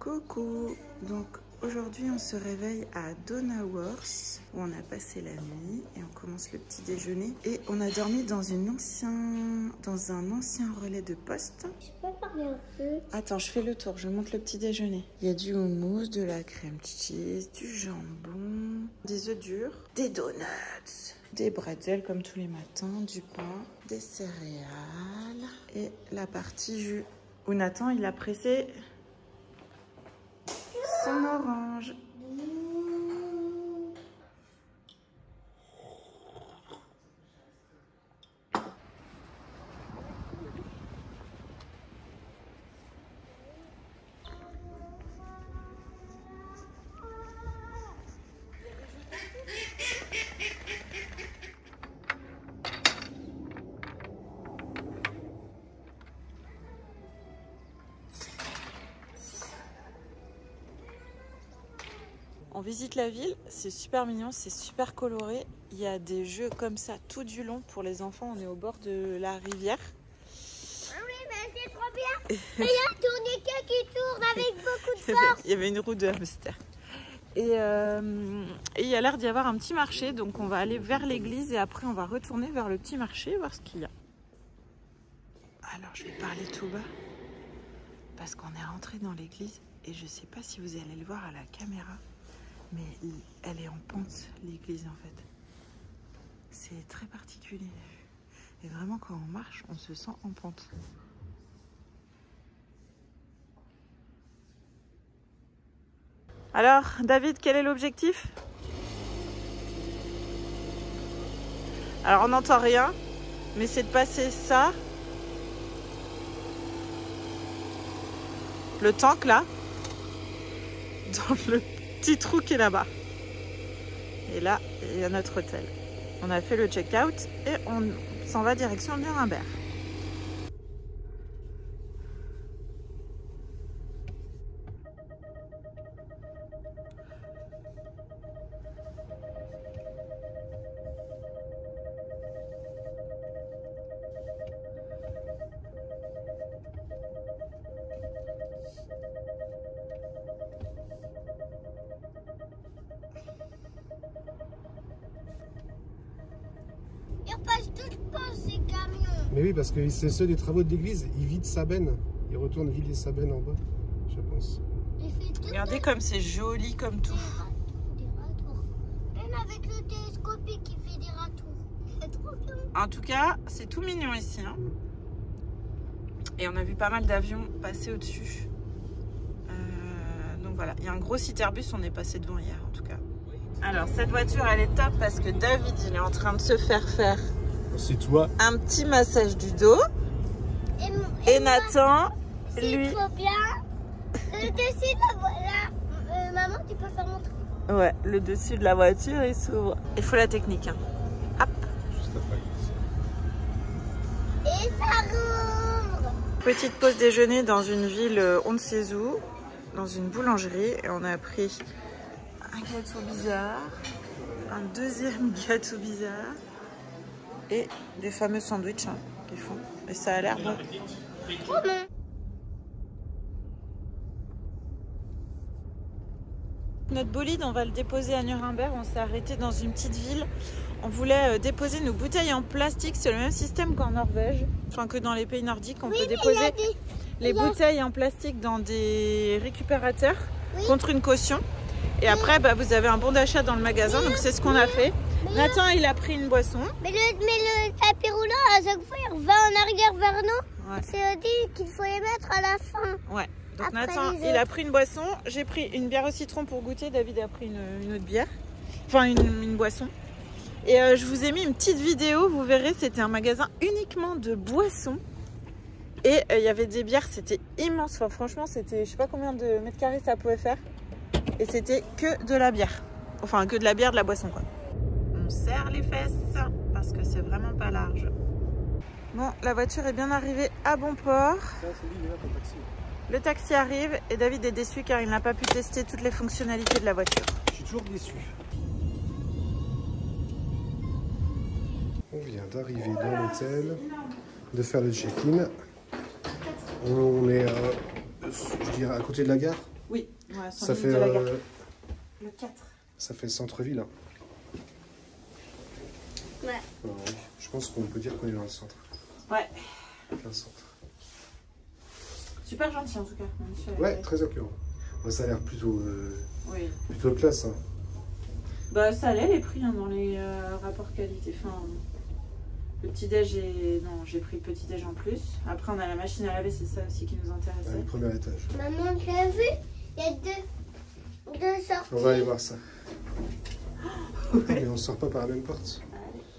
Coucou. Donc aujourd'hui on se réveille à Donauwörth où on a passé la nuit et on commence le petit déjeuner et on a dormi dans un ancien relais de poste. Je peux parler un peu. Attends, je fais le tour, je monte le petit déjeuner. Il y a du houmous, de la crème cheese, du jambon, des œufs durs, des donuts, des bretzels comme tous les matins, du pain, des céréales et la partie jus où Nathan il a pressé son orange. On visite la ville, c'est super mignon, c'est super coloré. Il y a des jeux comme ça tout du long pour les enfants. On est au bord de la rivière. Ah oui, mais c'est trop bien. Il y a un tourniquet qui tourne avec beaucoup de force. Il y avait une roue de hamster. Et il y a l'air d'y avoir un petit marché. Donc on va aller vers l'église et après on va retourner vers le petit marché, voir ce qu'il y a. Alors je vais parler tout bas parce qu'on est rentré dans l'église et je sais pas si vous allez le voir à la caméra. Mais elle est en pente, l'église, en fait. C'est très particulier. Et vraiment, quand on marche, on se sent en pente. Alors, David, quel est l'objectif? Alors, on n'entend rien, mais c'est de passer ça. Le tank, là, dans le petit trou qui est là-bas. Et là, il y a notre hôtel. On a fait le check-out et on s'en va direction Nuremberg. Il passe tout le temps ces camions. Mais oui, parce que c'est ceux des travaux de l'église, ils vident sa benne. Ils retournent vider sa benne en bas, je pense. Regardez comme c'est joli comme tout. Des ratours. Même avec le télescopique qui fait des ratours. C'est trop bien. En tout cas, c'est tout mignon ici. Hein. Et on a vu pas mal d'avions passer au-dessus. Donc voilà, il y a un gros Citerbus, on est passé devant hier en tout cas. Alors cette voiture elle est top parce que David il est en train de se faire c'est toi un petit massage du dos et Nathan lui c'est trop bien. Le dessus de la maman tu peux faire montrer. Ouais, le dessus de la voiture il s'ouvre. Il faut la technique hein. Hop. Juste après. Et ça rouvre. Petite pause déjeuner dans une ville on ne sait où, dans une boulangerie et on a pris un gâteau bizarre, un deuxième gâteau bizarre et des fameux sandwichs hein, qu'ils font. Et ça a l'air bon. Notre bolide, on va le déposer à Nuremberg. On s'est arrêté dans une petite ville. On voulait déposer nos bouteilles en plastique. C'est le même système qu'en Norvège, enfin que dans les pays nordiques. On peut déposer les bouteilles en plastique dans des récupérateurs contre une caution. Et après, bah, vous avez un bon d'achat dans le magasin, donc c'est ce qu'on a fait. Nathan, il a pris une boisson. Mais le tapis roulant, à chaque fois, il va en arrière vers nous. Ouais. C'est dit qu'il faut les mettre à la fin. Ouais. Donc après Nathan, il a pris une boisson. J'ai pris une bière au citron pour goûter. David a pris une autre bière. Enfin, une boisson. Et je vous ai mis une petite vidéo. Vous verrez, c'était un magasin uniquement de boissons. Et il y avait des bières, c'était immense. Enfin, franchement, c'était, je sais pas combien de mètres carrés ça pouvait faire. Et c'était que de la bière. Enfin, que de la bière, de la boisson, quoi. On serre les fesses parce que c'est vraiment pas large. Bon, la voiture est bien arrivée à bon port. Le taxi arrive et David est déçu car il n'a pas pu tester toutes les fonctionnalités de la voiture. Je suis toujours déçu. On vient d'arriver dans l'hôtel, de faire le check-in. On est, je dirais, à côté de la gare. Oui, ouais, Ça fait, de la gare. Le 4. ça fait centre-ville. Hein. Ouais. Alors, oui. Je pense qu'on peut dire qu'on est dans le centre. Ouais. Plein centre. Super gentil en tout cas. Ouais, très accueillant. Bon, ça a l'air plutôt, Oui. plutôt classe. Hein. Bah ça allait les prix hein, dans les rapports qualité. Enfin, le petit-déj, j'ai pris le petit-déj en plus. Après on a la machine à laver, c'est ça aussi qui nous intéressait. Le premier étage. Maman, tu as vu? Il y a deux sorties. On va aller voir ça. Ouais. Mais on sort pas par la même porte.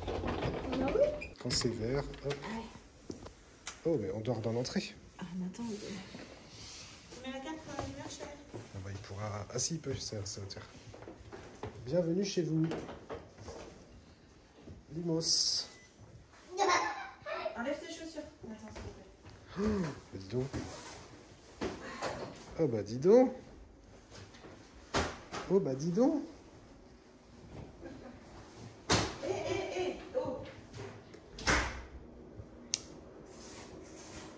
Ah oui. Quand c'est vert, hop. Oh, mais on dort dans l'entrée. Ah mais attends, tu mets la carte pour la lumière, chérie. Ah bah, il pourra... Ah si, il peut, c'est hauteur. Bienvenue chez vous. Limos. Enlève tes chaussures. Attends, s'il te plaît. Oh, bah dis donc. Oh bah dis donc. Oh bah dis donc. Oh.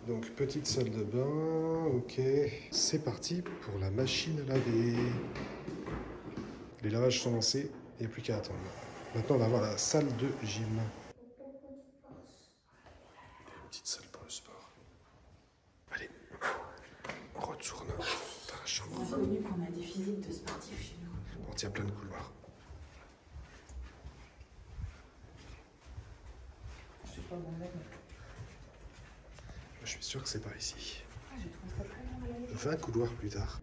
Donc petite salle de bain, ok. C'est parti pour la machine à laver. Les lavages sont lancés, il n'y a plus qu'à attendre. Maintenant on va voir la salle de gym. Une petite salle pour le sport. Allez, on retourne dans la chambre. On a connu qu'on a des physiques de sportifs chez nous. On tient plein de couloirs. Je sais pas mon mec. Je suis sûr que c'est par ici. Ah, je trouve ça très long à laver. 20 couloirs plus tard.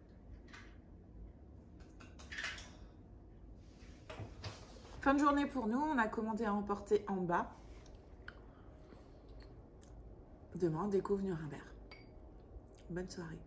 Fin de journée pour nous, on a commandé à emporter en bas. Demain, on découvre Nuremberg. Bonne soirée.